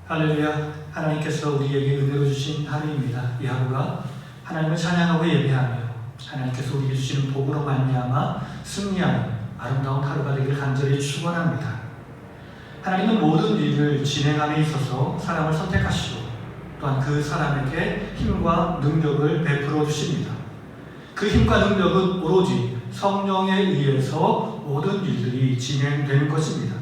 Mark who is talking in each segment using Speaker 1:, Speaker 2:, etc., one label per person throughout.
Speaker 1: 할렐루야. 하나님께서 우리에게 은혜로 주신 하루입니다. 이 하루가 하나님을 찬양하고 예배하며 하나님께서 우리에게 주시는 복으로 말미암아 승리하는 아름다운 하루가 되길 간절히 축원합니다. 하나님은 모든 일을 진행함에 있어서 사람을 선택하시고 또한 그 사람에게 힘과 능력을 베풀어 주십니다. 그 힘과 능력은 오로지 성령에 의해서 모든 일들이 진행되는 것입니다.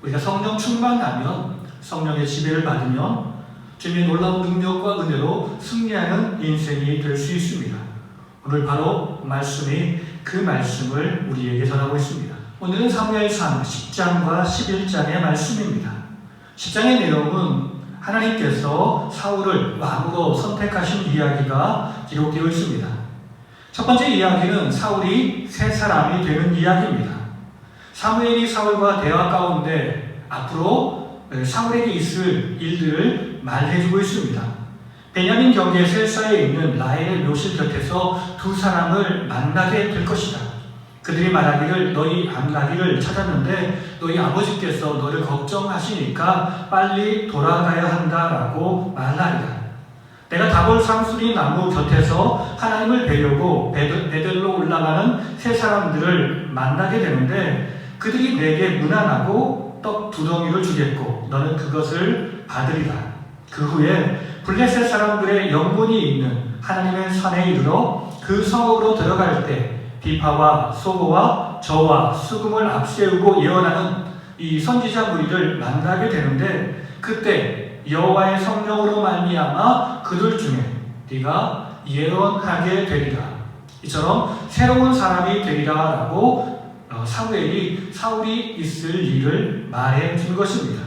Speaker 1: 우리가 성령 충만하면, 성령의 지배를 받으면 주님의 놀라운 능력과 은혜로 승리하는 인생이 될 수 있습니다. 오늘 바로 말씀이 그 말씀을 우리에게 전하고 있습니다. 오늘은 사무엘상 10장과 11장의 말씀입니다. 10장의 내용은 하나님께서 사울을 왕으로 선택하신 이야기가 기록되어 있습니다. 첫 번째 이야기는 사울이 새 사람이 되는 이야기입니다. 사무엘이 사울과 대화 가운데 앞으로 사울에게 있을 일들을 말해주고 있습니다. 베냐민 경계 셀사에 있는 라헬의 묘실 곁에서 두 사람을 만나게 될 것이다. 그들이 말하기를 너희 암나기를 찾았는데 너희 아버지께서 너를 걱정하시니까 빨리 돌아가야 한다라고 말하리라. 내가 다볼 상수리 나무 곁에서 하나님을 뵈려고 베델로 올라가는 세 사람들을 만나게 되는데 그들이 내게 문안하고 떡 2덩이를 주겠고 너는 그것을 받으리라. 그 후에 블레셋 사람들의 영문이 있는 하나님의 산에 이르러 그 성읍으로 들어갈 때 비파와 소고와 저와 수금을 앞세우고 예언하는 이 선지자 무리를 만나게 되는데 그때 여호와의 성령으로 말미암아 그들 중에 네가 예언하게 되리라. 이처럼 새로운 사람이 되리라라고 사울이 있을 일을 말해 준 것입니다.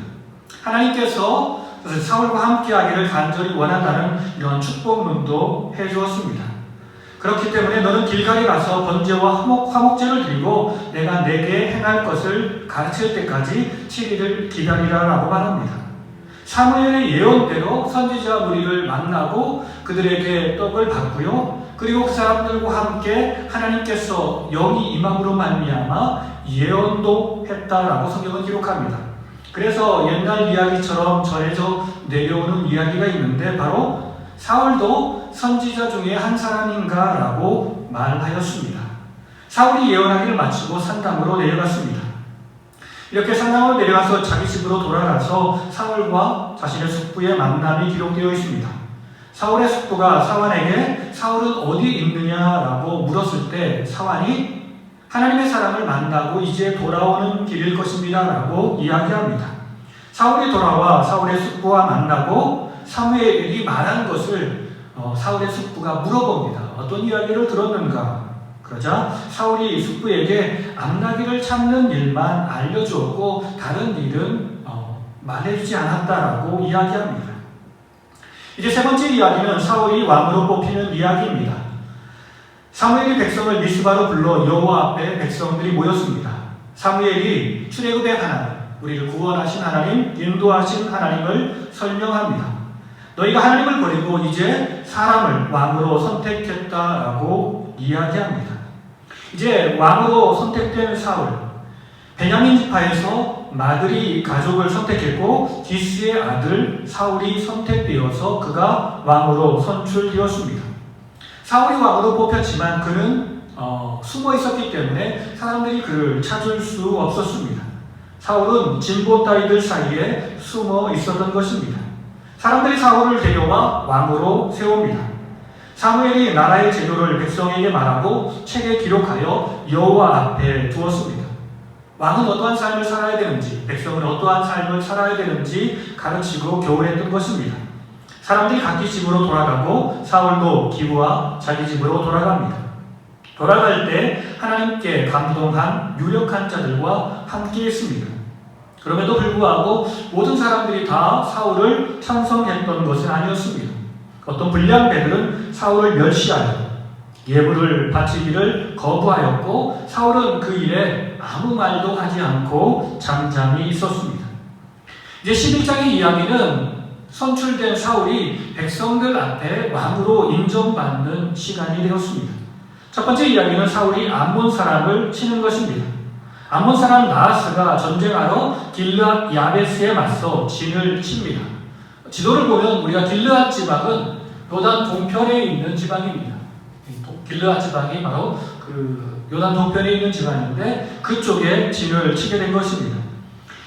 Speaker 1: 하나님께서 사울과 함께하기를 간절히 원한다는 이런 축복문도 해주었습니다. 그렇기 때문에 너는 길갈에 가서 번제와 화목제를 드리고 내가 내게 행할 것을 가르칠 때까지 7일을 기다리라라고 말합니다. 사무엘의 예언대로 선지자 무리를 만나고 그들에게 떡을 받고요. 그리고 그 사람들과 함께 하나님께서 영이 임함으로 말미암아 예언도 했다라고 성경은 기록합니다. 그래서 옛날 이야기처럼 전해져 내려오는 이야기가 있는데 바로 사울도 선지자 중에 한 사람인가라고 말하였습니다. 사울이 예언하기를 마치고 산당으로 내려갔습니다. 이렇게 산당으로 내려가서 자기 집으로 돌아가서 사울과 자신의 숙부의 만남이 기록되어 있습니다. 사울의 숙부가 사환에게 사울은 어디 있느냐라고 물었을 때 사환이 하나님의 사람을 만나고 이제 돌아오는 길일 것입니다 라고 이야기합니다. 사울이 돌아와 사울의 숙부와 만나고 사무엘이 말한 것을 사울의 숙부가 물어봅니다. 어떤 이야기를 들었는가? 그러자 사울이 숙부에게 암나기를 찾는 일만 알려주었고 다른 일은 말해주지 않았다라고 이야기합니다. 이제 세 번째 이야기는 사울이 왕으로 뽑히는 이야기입니다. 사무엘이 백성을 미스바로 불러 여호와 앞에 백성들이 모였습니다. 사무엘이 출애굽의 하나님, 우리를 구원하신 하나님, 인도하신 하나님을 설명합니다. 너희가 하나님을 버리고 이제 사람을 왕으로 선택했다라고 이야기합니다. 이제 왕으로 선택된 사울, 베냐민 지파에서 마들이 가족을 선택했고 기스의 아들 사울이 선택되어서 그가 왕으로 선출되었습니다. 사울이 왕으로 뽑혔지만 그는 숨어 있었기 때문에 사람들이 그를 찾을 수 없었습니다. 사울은 진보 따위들 사이에 숨어 있었던 것입니다. 사람들이 사울을 데려와 왕으로 세웁니다. 사무엘이 나라의 제도를 백성에게 말하고 책에 기록하여 여호와 앞에 두었습니다. 왕은 어떠한 삶을 살아야 되는지, 백성은 어떠한 삶을 살아야 되는지 가르치고 교훈했던 것입니다. 사람들이 각기 집으로 돌아가고 사울도 기브와 자기 집으로 돌아갑니다. 돌아갈 때 하나님께 감동한 유력한 자들과 함께 했습니다. 그럼에도 불구하고 모든 사람들이 다 사울을 찬성했던 것은 아니었습니다. 어떤 불량배들은 사울을 멸시하여 예물을 바치기를 거부하였고 사울은 그 일에 아무 말도 하지 않고 잠잠히 있었습니다. 이제 11장의 이야기는 선출된 사울이 백성들 앞에 왕으로 인정받는 시간이 되었습니다. 첫 번째 이야기는 사울이 암몬 사람을 치는 것입니다. 암몬 사람 나하스가 전쟁하러 길르앗 야베스에 맞서 진을 칩니다. 지도를 보면 우리가 길르앗 지방은 요단 동편에 있는 지방입니다. 길르앗 지방이 바로 그 요단 동편에 있는 지방인데 그쪽에 진을 치게 된 것입니다.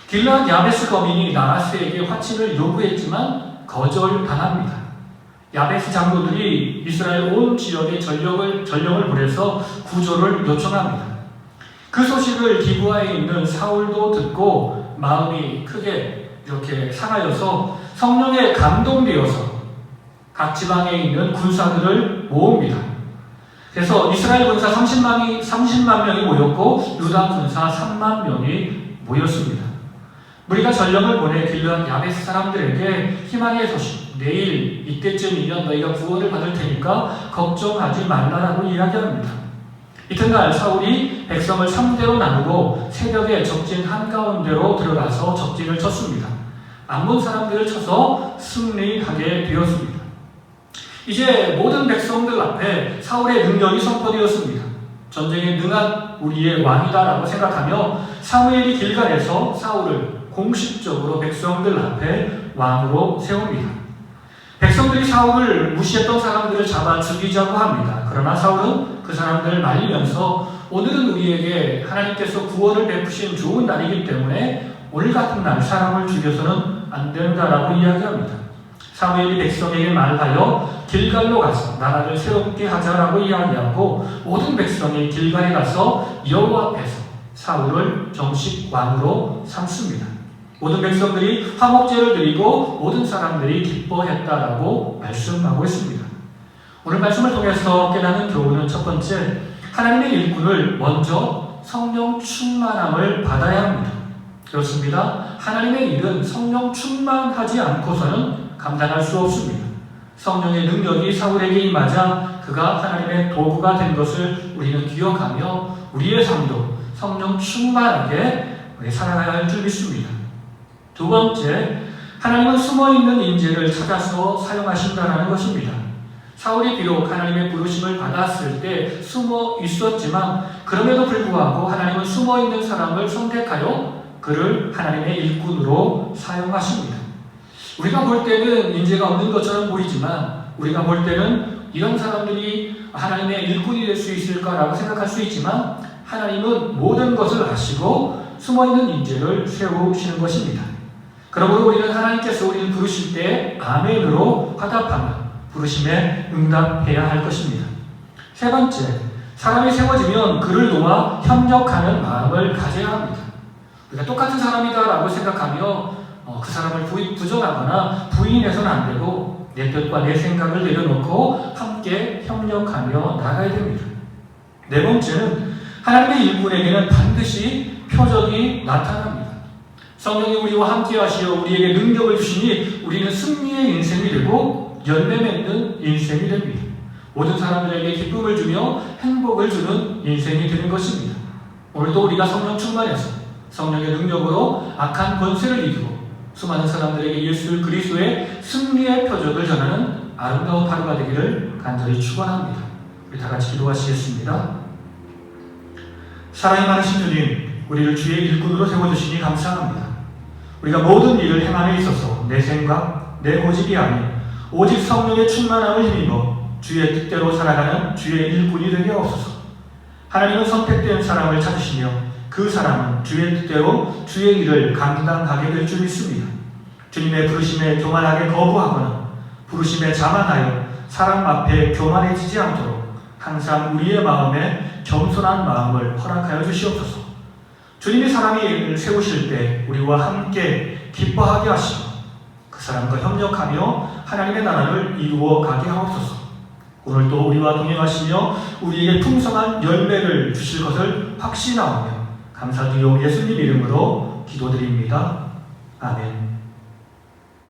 Speaker 1: 길르앗 야베스 거민이 나하스에게 화친을 요구했지만 거절당합니다. 야베스 장로들이 이스라엘 온 지역에 전령을 보내서 구조를 요청합니다. 그 소식을 기브아에 있는 사울도 듣고 마음이 크게 이렇게 상하여서 성령에 감동되어서 각 지방에 있는 군사들을 모읍니다. 그래서 이스라엘 군사 30만 명이 모였고 유다 군사 3만 명이 모였습니다. 우리가 전령을 보내 길르앗 야베스 사람들에게 희망의 소식, 내일 이때쯤이면 너희가 구원을 받을 테니까 걱정하지 말라라고 이야기합니다. 이튿날 사울이 백성을 3대로 나누고 새벽에 적진 한가운데로 들어가서 적진을 쳤습니다. 암몬 사람들을 쳐서 승리하게 되었습니다. 이제 모든 백성들 앞에 사울의 능력이 선포되었습니다. 전쟁에 능한 우리의 왕이다라고 생각하며 사무엘이 길갈에서 사울을 공식적으로 백성들 앞에 왕으로 세웁니다. 백성들이 사울을 무시했던 사람들을 잡아 죽이자고 합니다. 그러나 사울은 그 사람들을 말리면서 오늘은 우리에게 하나님께서 구원을 베푸신 좋은 날이기 때문에 오늘 같은 날 사람을 죽여서는 안 된다라고 이야기합니다. 사무엘이 백성에게 말하여 길갈로 가서 나라를 새롭게 하자라고 이야기하고 모든 백성이 길갈에 가서 여호와 앞에서 사울을 정식 왕으로 삼습니다. 모든 백성들이 화목제를 드리고 모든 사람들이 기뻐했다라고 말씀하고 있습니다. 오늘 말씀을 통해서 깨닫는 교훈은 첫 번째, 하나님의 일꾼을 먼저 성령 충만함을 받아야 합니다. 그렇습니다. 하나님의 일은 성령 충만하지 않고서는 감당할 수 없습니다. 성령의 능력이 사울에게 임하자 그가 하나님의 도구가 된 것을 우리는 기억하며 우리의 삶도 성령 충만하게 살아가야 할 줄 믿습니다. 두 번째, 하나님은 숨어있는 인재를 찾아서 사용하신다는 것입니다. 사울이 비록 하나님의 부르심을 받았을 때 숨어 있었지만 그럼에도 불구하고 하나님은 숨어있는 사람을 선택하여 그를 하나님의 일꾼으로 사용하십니다. 우리가 볼 때는 인재가 없는 것처럼 보이지만 우리가 볼 때는 이런 사람들이 하나님의 일꾼이 될 수 있을까라고 생각할 수 있지만 하나님은 모든 것을 아시고 숨어있는 인재를 세우시는 것입니다. 그러므로 우리는 하나님께서 우리를 부르실 때 아멘으로 화답하며 부르심에 응답해야 할 것입니다. 세 번째, 사람이 세워지면 그를 도와 협력하는 마음을 가져야 합니다. 우리가 똑같은 사람이다라고 생각하며 그 사람을 부정하거나 부인해서는 안 되고 내 뜻과 내 생각을 내려놓고 함께 협력하며 나가야 됩니다. 네 번째는 하나님의 일꾼에게는 반드시 표적이 나타납니다. 성령이 우리와 함께 하시어 우리에게 능력을 주시니 우리는 승리의 인생이 되고 열매 맺는 인생이 됩니다. 모든 사람들에게 기쁨을 주며 행복을 주는 인생이 되는 것입니다. 오늘도 우리가 성령 충만해서 성령의 능력으로 악한 권세를 이기고 수많은 사람들에게 예수 그리스도의 승리의 표적을 전하는 아름다운 하루가 되기를 간절히 축원합니다. 우리 다 같이 기도하시겠습니다. 사랑이 많으신 주님, 우리를 주의 일꾼으로 세워주시니 감사합니다. 우리가 모든 일을 행함에 있어서 내 생각, 내 고집이 아닌 오직 성령의 충만함을 힘입어 주의 뜻대로 살아가는 주의 일꾼이 되게 하옵소서. 하나님은 선택된 사람을 찾으시며 그 사람은 주의 뜻대로 주의 일을 감당하게 될 줄 믿습니다. 주님의 부르심에 교만하게 거부하거나 부르심에 자만하여 사람 앞에 교만해지지 않도록 항상 우리의 마음에 겸손한 마음을 허락하여 주시옵소서. 주님이 사람을 세우실 때 우리와 함께 기뻐하게 하시고 그 사람과 협력하며 하나님의 나라를 이루어 가게 하옵소서. 오늘도 우리와 동행하시며 우리에게 풍성한 열매를 주실 것을 확신하오며 감사드리오 예수님 이름으로 기도드립니다. 아멘.